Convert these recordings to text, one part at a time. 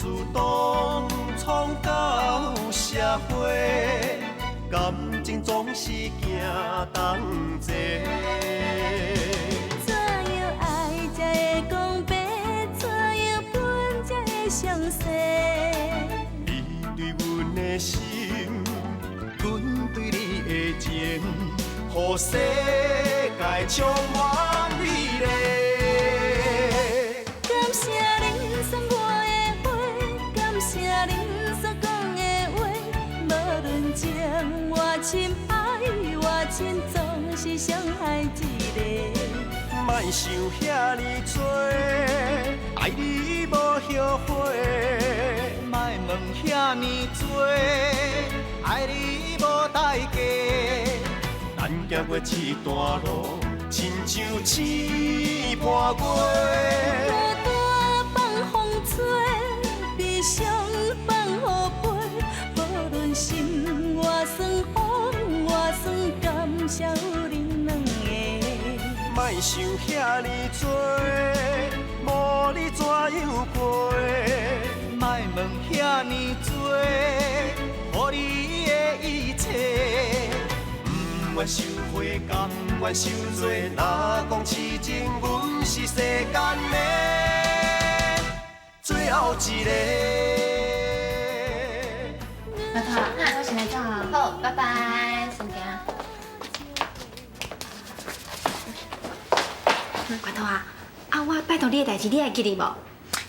自动创到社会，感情总是行同齐。怎样爱才会讲白？怎样分才会详细？你对阮的心，阮对你的情，予世界充满美丽。感谢恁送我的花，感谢恁所讲的话。无论情我深爱我深，总是相爱一个。莫想遐尼多，爱你无后悔。莫问遐尼多，爱你无代价。咱行过这段路，亲像试伴月。孤单放风吹，悲伤放雨飞。无论心我酸，风我酸，感谢有恁两个。莫想遐尼多，无你怎样过？莫问遐尼多，予你的一切。不愿收回，甘愿受罪。若讲痴情，阮是世间的最后一个。拜托，我先来走啊。好，拜拜，先行。拜托啊，我拜托你的代志，你会记得无？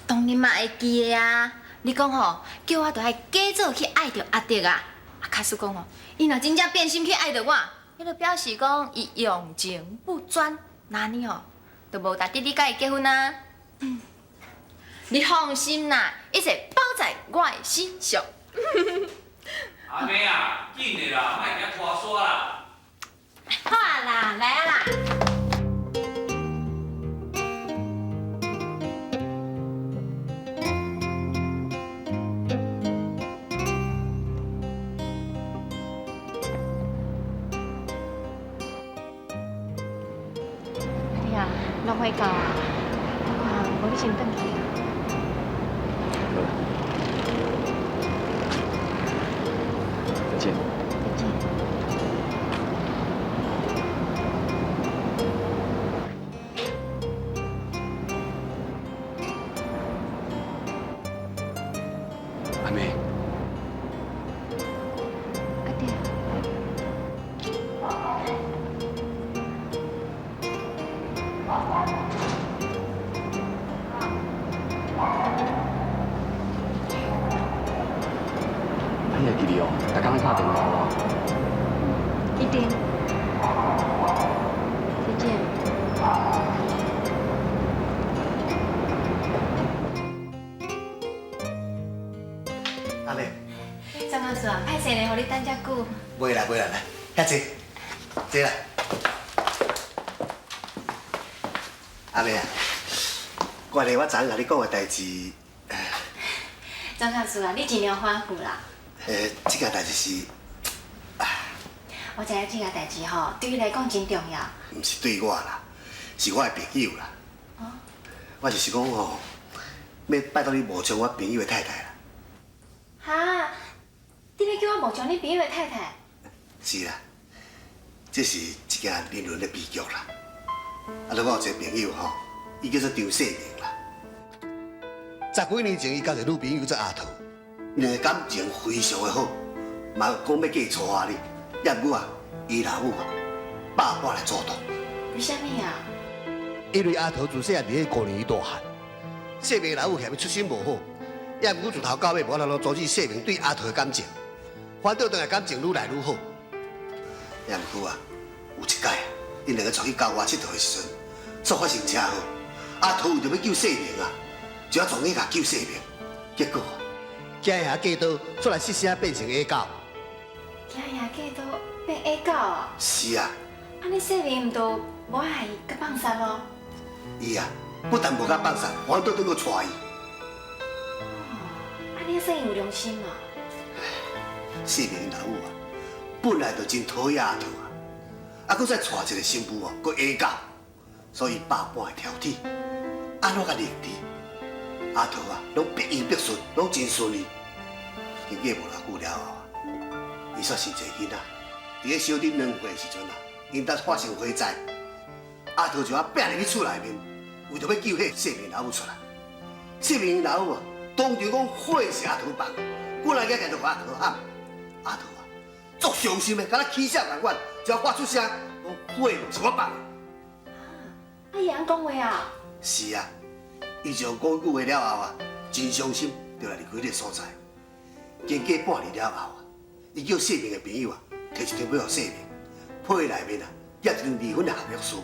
当然嘛会记的啊。你讲吼，叫我着爱假做去爱着阿德啊。假使讲吼，伊若真正变心去爱着我，迄就表示讲伊用情不专，那呢吼，就无值得你甲伊结婚啊。你放心啦，一切包在我的身上。阿妹啊，紧的啦，莫惊拖沙啦。好啊啦，来啊啦。你啊，落花到啊，无你先转去啊。再见。再见。阿妹，阿弟。你会记得哦，逐工打电话哦。一定。再见。阿妹，张教授啊，歹势咧，互你等遮久。袂啦，来，遐坐，坐啦。阿妹啊，关于我昨昏甲你讲的代志，张教授啊，你尽量反复啦。这件代志是，我知影这件代志吼，对你来讲真重要。毋是对我啦，是我的朋友啦。哦。我就是讲吼，要拜托你冒充我朋友的太太啦。哈，你要叫我冒充你朋友的太太？是啦，这是一件人伦的悲剧啦。我有一个朋友吼，伊叫做张世明啦。10几年前，伊交一个女朋友做阿桃，两个感情非常的好，嘛讲要嫁娶你，也毋过啊，伊老母啊，爸爸来阻挡。为什么啊？因为阿桃自细汉伫迄孤儿院大汉，世明老母嫌伊出身无好，也毋过自头到尾无能够阻止世明对阿桃的感情，反倒当下感情愈来愈好。也毋过啊，有一摆啊，因两个出去郊外佚佗的时阵，煞发生车祸，阿桃为着要救世明啊，就要撞去甲救世明，结果啊，惊遐嫁刀出来失声变成下狗。惊遐嫁都变下狗啊？是啊，安尼世明毋都无爱伊，甲放杀咯？伊啊，不但无甲放杀，反倒转去娶伊。安尼算有良心嘛？世明老母啊，本来就真讨厌阿桃啊，啊，搁再娶一个新妇哦，搁下狗，所以百般的挑剔，安怎甲认治？阿桃啊，拢必应必顺，拢真顺利。经过无偌久了后啊，伊煞生一个囡仔。伫咧小丁2岁的时阵啊，因兜发生火灾，阿桃就拼入去厝内面，为着要救迄细明老母出来。细明老母啊，当场讲火是阿桃放，我来个就甲阿桃喊，阿桃啊，足伤心的，甲咱起笑共款，只要发出声，讲火是我放的。阿爷安讲话啊？是啊，伊就讲句话了后啊，真伤心，就来离开迄个所在。经过半年了后啊，伊叫细明的朋友啊，摕一张表互细明，批内面啊，约一张离婚的合约书。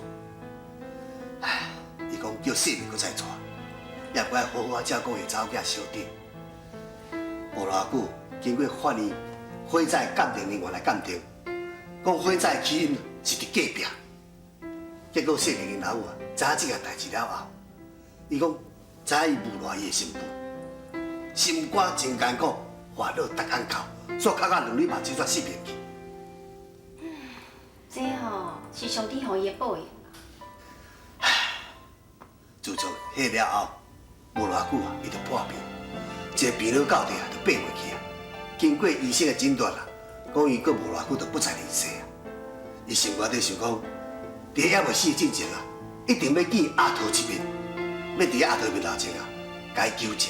唉，伊讲叫细明搁再娶，也不爱好好照顾伊查某囝小弟。无偌久，经过法院火灾鉴定人员来鉴定，讲火灾起因是伫隔壁。结果细明因老母啊，知影这件代志了后，伊讲知影伊无赖伊的新妇，心肝真艰苦，烦恼逐工哭，煞哭到2日嘛，就煞失眠去。这吼是上帝予伊的报应。自从迄了后，无偌久啊，伊就破病，一个病老到底啊，就变袂去啊。经过医生的诊断啊，讲伊阁无偌久就不再人世啊。伊心肝底想讲，伫还未死之前啊，一定要见阿桃一面，要伫阿桃面头前啊，甲伊纠正，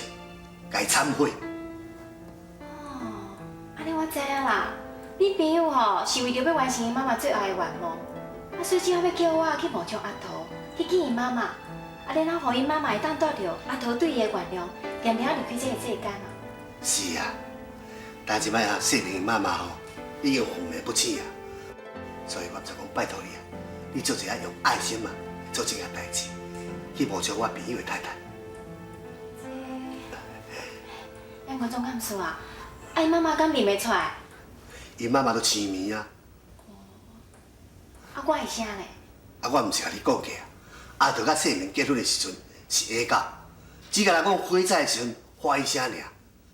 甲伊忏悔。哦，安尼我知影啦。你朋友吼是为着要完成伊妈妈最后的愿望，啊，所以只好要叫我去冒充阿桃，去见伊妈妈，啊，然后予伊妈妈会当带着阿桃对伊的原谅，念念离开这个世间啊。是啊，但即摆啊，细明妈妈吼已经魂迷不醒啊，所以我就讲拜托你啊，你做一下用爱心啊做这件代志，去冒充我朋友的太太。咱观众敢说啊，啊，伊妈妈敢认袂出来？因妈妈都青面啊，啊，我是啥呢？啊，我毋是甲你讲过啊，阿桃甲细明结婚的时阵是下教，只甲人讲火灾的时阵花一声尔，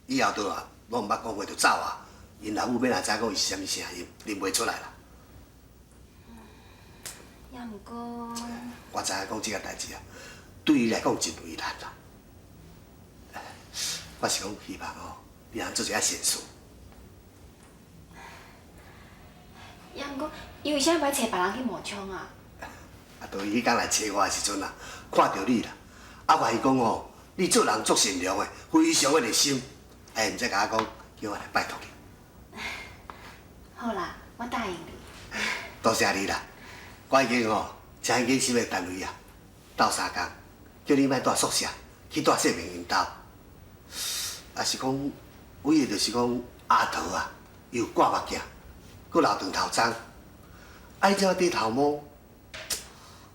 以后倒啊，我毋捌讲话就走啊，因老母要来知讲伊是啥物声音，认袂出来啦。也毋过，我知影讲这件代志啊，对你来讲真为难啦。我是讲希望哦，你通做一下善事。也毋过，伊为啥要找别人去冒充啊？啊，就伊迄天来找我的时阵啊，看到你啦，啊，我伊讲哦，你做人足善良的，非常的热心，哎，毋则甲我讲，叫我来拜托你。好啦，我答应你。多谢你啦，我已经哦，请医生的单位啊，斗3工，叫你莫住宿舍，去住细明因兜。啊，是讲，为的就是讲阿桃啊，伊有挂目镜，佮留长头鬃，啊，伊这低头毛，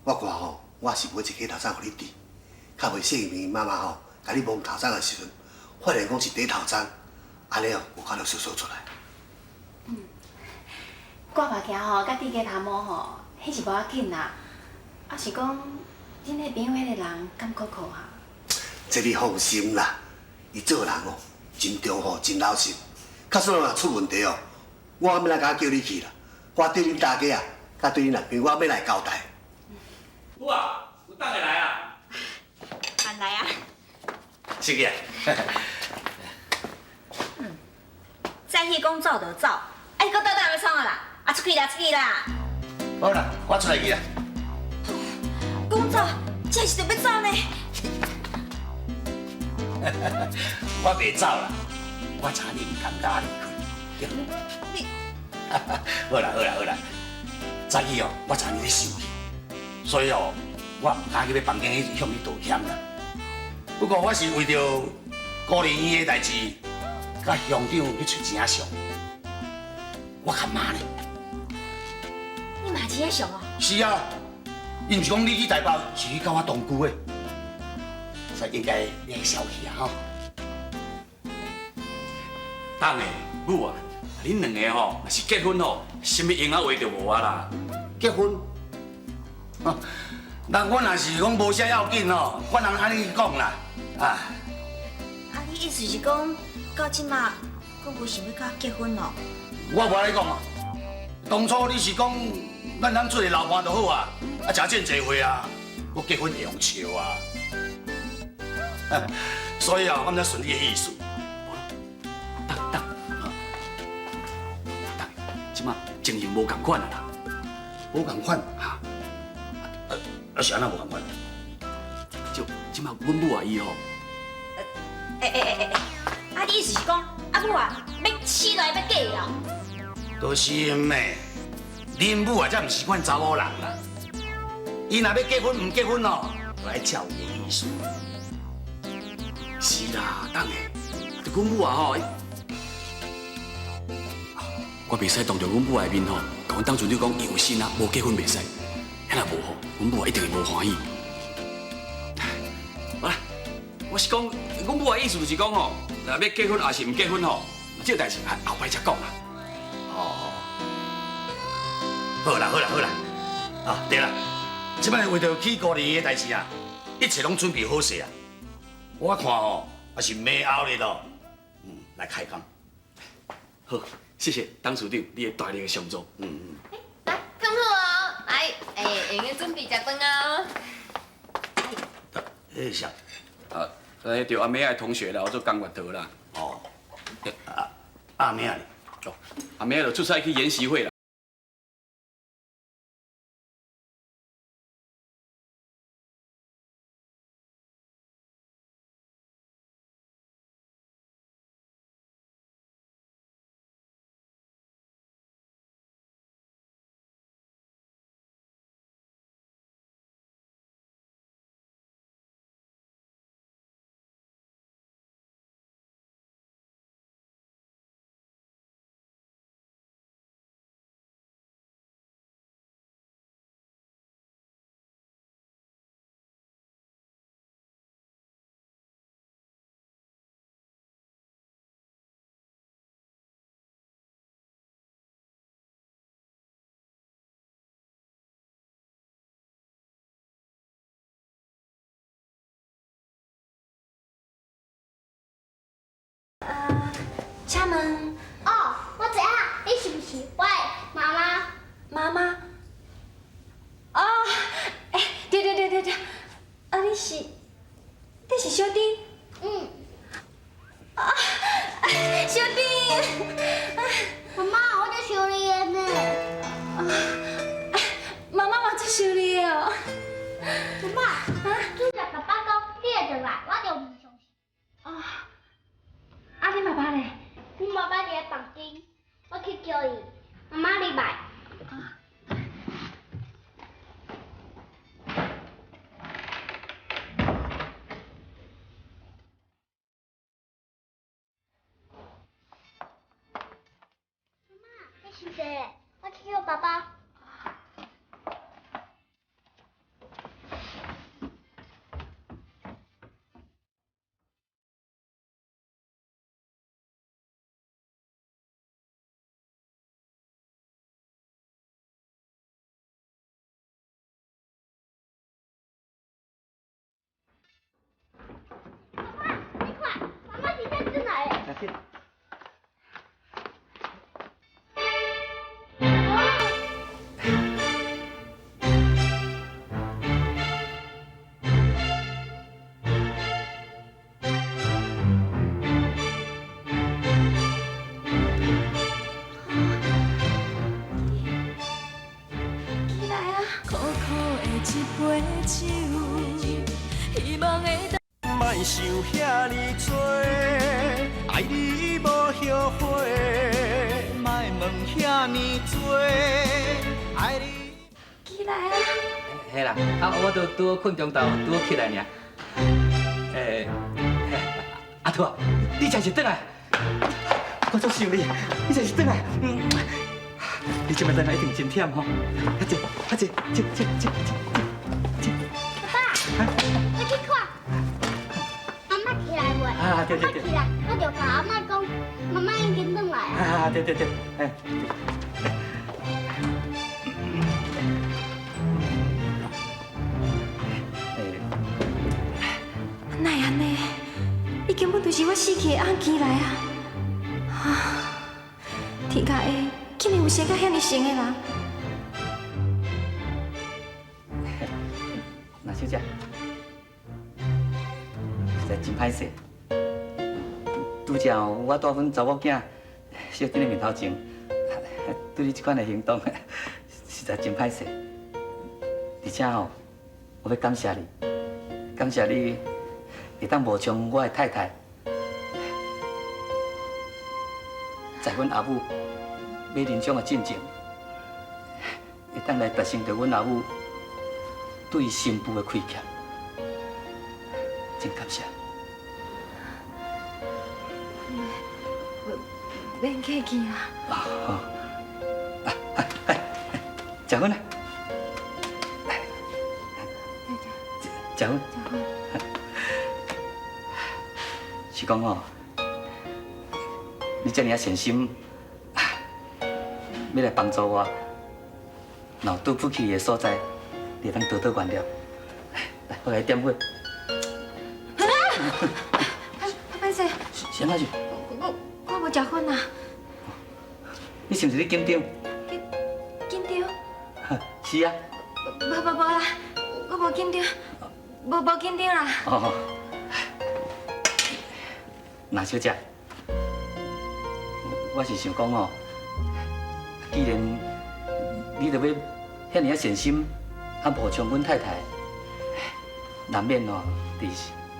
我看吼，我是买一个头鬃互你戴，较袂细明妈妈吼，甲你摸头鬃的时阵，发现讲是低头鬃，安尼哦，有可能小小出来。挂目镜吼，甲戴假头毛吼，迄是无要紧啦。啊是讲，恁迄边迄个人敢可靠哈？这你放心啦，伊做人哦，真忠厚，真老实。假使若出问题哦，我要来甲叫你去啦。我对恁大家啊，甲对恁男朋友，我要来交代。母啊，有等下来啊。慢来啊！是个。再去讲走就走，哎，你搁倒倒要创啊啦？啊，出去啦，出去啦！好啦，我出来去啦。讲走，这是就要走呢？我袂走啦，我知你唔通甲我离开。你好啦好啦好啦，早起哦，我知你咧生气，所以哦，我唔敢去要房间向你道歉啦。不过我是为着高丽医的代志，甲乡长去找钱上，我较骂呢。你嘛真爱想哦？是啊，伊毋是讲你去台北是去甲我同居的，所以应该你会消气啊吼。当的，母啊，恁两个吼，若是结婚吼，什么用啊话就无啊啦。结婚？那我若是讲无啥要紧哦，我人安尼讲啦，啊。啊，你意思是讲，到即马，佫无想要甲我结婚哦？我无安尼讲啊，当初你是讲咱通做个老伴就好啊，啊，食真济岁啊，我结婚会用笑啊。所以啊，我们才顺你的意思。即马情形无共款啊啦，无共款哈，是安那无共款？就即马阮母阿姨吼，啊，你意思是讲，阿母啊，要死来要嫁啊？都是咩？恁母啊，才毋是款查某人啦。伊若要结婚唔结婚哦，就来照伊的意思。是啦，当下，就阮母啊吼，我袂使当着阮母的面吼，甲阮当阵你讲伊有心啊，无结婚袂使，遐若无好，阮母啊一定会无欢喜。好啦，我是讲，阮母的意思就是讲吼，若要结婚还是唔结婚吼，这代志后摆才讲啦。哦，好啦好啦好啦，啊对啦，即摆为着去高丽的代志啊，一切拢准备好势啊。我看吼，也是明后日咯，来开工。好，谢谢当处长你的大力的相助。来，康好哦，来，用个准备食饭哦。啥？就阿妹的同学啦，我做工乐团啦。哦，阿妹啊，哦，阿妹就出差去研习会啦。请问，哦，我知影，你是不是我的妈妈？妈妈？哦，对，啊，你是小丁？嗯，啊，小丁，妈妈，我在想你的呢。妈妈嘛最想你的哦。妈妈，主席爸爸讲你会回来，我就唔相信。啊，啊，你爸爸咧？阮爸爸伫房间，我去叫伊。妈妈你来。妈妈，你是谁？我去叫爸爸。爸爸，你看，妈妈直接进来了。起来啊！苦苦的一杯酒，希望会莫想遐尼多，爱你无后悔，莫问遐尼多，爱你。起来啊！嘿啦，我都拄好困中昼，拄好起来尔。阿兔啊，你真是转来，我足想你，你真是转来。你这摆转来一定真忝吼。阿姐，爸爸，我去看。妈妈起来未？啊对妈妈起来，我就甲阿妈讲，妈妈已经转来啊。对，哪会安尼？伊根本就是我死去的翁起来啊！天下的竟然有生到遐尼神的人。那小姐，实在真歹势，拄则哦，我带阮查某囝小珍的面头前，对你这款的行动，实在真歹势。而且哦，我要感谢你，感谢你会当冒充我的太太，在阮阿母要人生的进程，会当来达成着阮阿母对新妇的亏欠，真感谢。 免客气啦。好，食薰啦，食薰。是讲哦，你这么善心，要来帮助我，若有对不起的所在，你会当多多原谅。来，我来点火。歹势，什么事？我无食薰啊。你是不是咧紧张？紧张？是啊。无啦，我无紧张，无紧张啦。哦，那小姐，我是想讲哦，既然你著要遐尔啊善心，啊冒充阮太太，难免哦，伫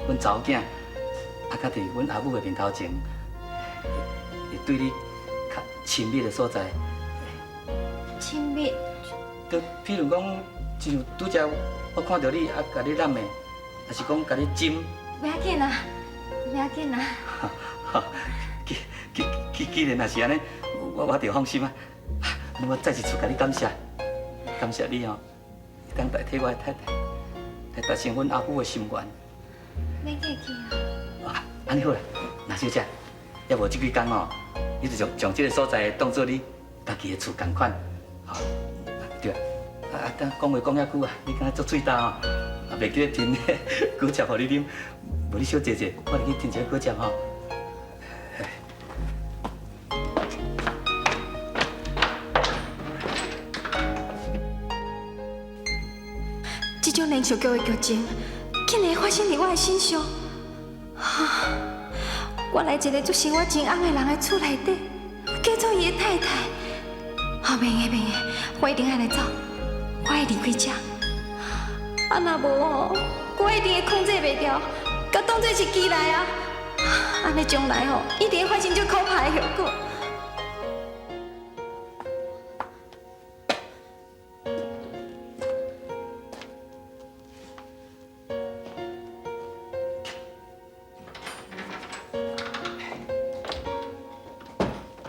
阮查某囝，啊，甲伫阮阿母的面头前，会对你较亲密的所在。亲密？就譬如讲，就像拄则我看到你啊，甲你揽的，还是讲甲你亲。不要紧啦，不要紧啦。既然若是安尼，我就放心啊。那么再一次甲你感谢，感谢你哦，会当代替我的太太，来达成阮阿母的心愿。免客气啊。安尼好啦，那小姐，要无这几天哦，你就将这个所在当做你家己的厝同款，吼。对啊，等讲话讲遐久啊，你敢若做嘴焦哦，啊，袂记得添果汁互你啉，无你小坐坐，我来去添一个果汁吼。这种连续剧的剧情，竟然发生在我的身上。我来一个做生活真红的人的厝内底，嫁做伊的太太。免的，我一定爱来走，我会离开这。啊，若无哦，我一定会控制袂掉，甲当作是机来啊。安尼将来哦，一定会发生最可怕的后果。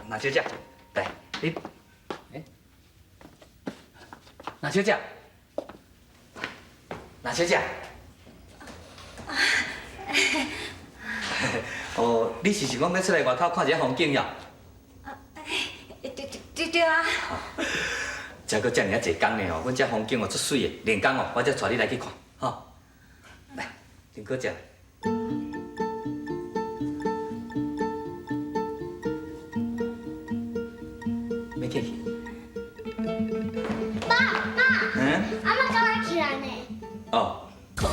那小姐，来，你，那小姐，那小姐，哦，你是讲要出来外口看一下风景呀？对啊。才搁遮尔啊济工呢哦，阮遮风景哦足水的，连工哦，我才带你来去看，吼。来，先搁食。免客气。爸，嗯？阿妈叫我起来呢。哦。苦苦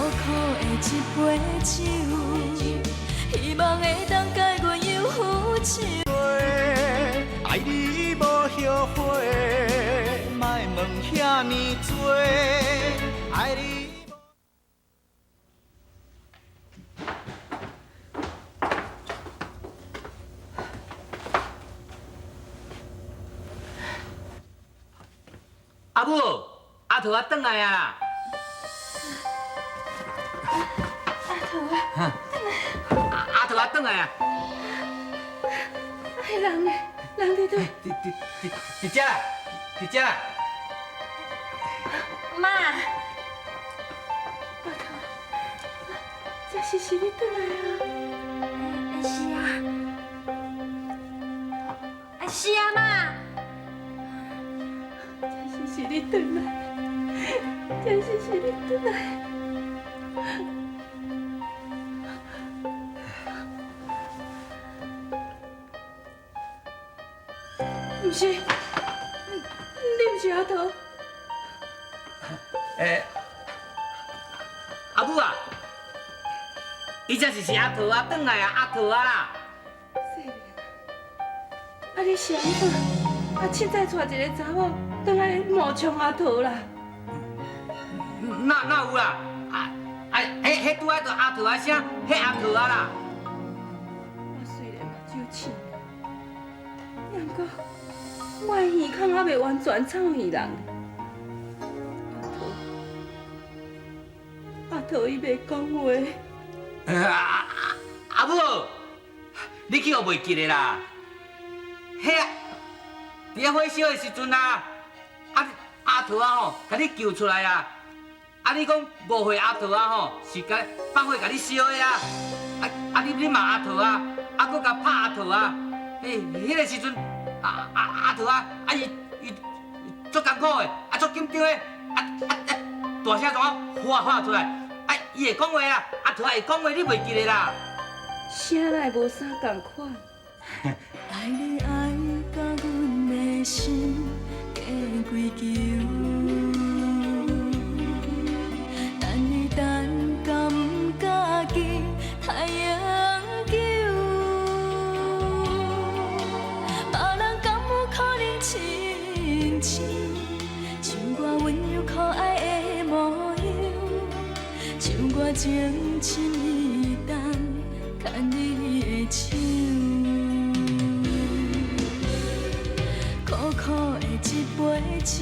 的一杯酒，希望会当解阮忧苦愁。爱你无后悔，莫问遐尼多，爱你。阿母，阿桃啊，转来啊！阿桃啊，转来啊！哎，人呢？人伫倒？伫遮啦，伫遮啦。妈，这是你转来啊？是啊。是啊，妈。是你转来，真是你转来。不是，你不是阿桃。阿母啊，伊才是阿桃啊，转来啊，阿桃啊啦。你是安怎？凊彩带一个查某倒来冒充阿桃啦？哪有啦？迄拄仔就阿桃啊声，迄阿桃啊啦。我虽然目睭青，但过我的耳孔还袂完全臭耳人。阿桃伊袂讲话。阿母，你去互袂记得啦？迄伫咧火烧的时阵啊，阿桃啊吼，甲你救出来啊！你讲误会阿桃啊吼，是甲放火甲你烧的啊！你骂阿桃啊，搁甲拍阿桃啊！迄个时阵阿桃啊，伊足艰苦的，足紧张的，大声怎啊喊出来？伊会讲话啊，阿桃会讲话，你袂记得啦？声来无啥共款。爱你爱甲阮的心加归球，等你等甲毋敢记太阳球，别人敢有可能亲像像我温柔可爱的模样，像我情深意重牵你的手。苦苦的一杯酒，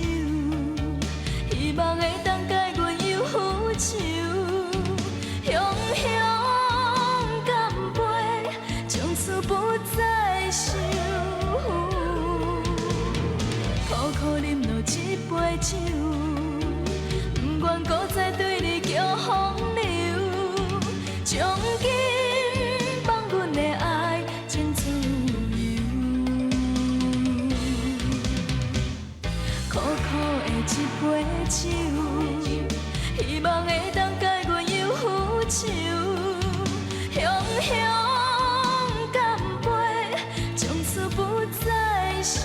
希望会当解阮忧愁。雄雄干杯，从此不再想。苦苦饮落一杯酒，不愿搁再对你叫风流。从今放阮的爱真自由。苦苦的一杯酒，希望会当解阮忧愁。雄雄干杯，从此不再想。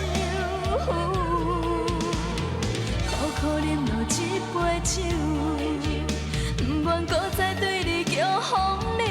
苦苦饮落一杯酒，不愿搁再对你叫风流。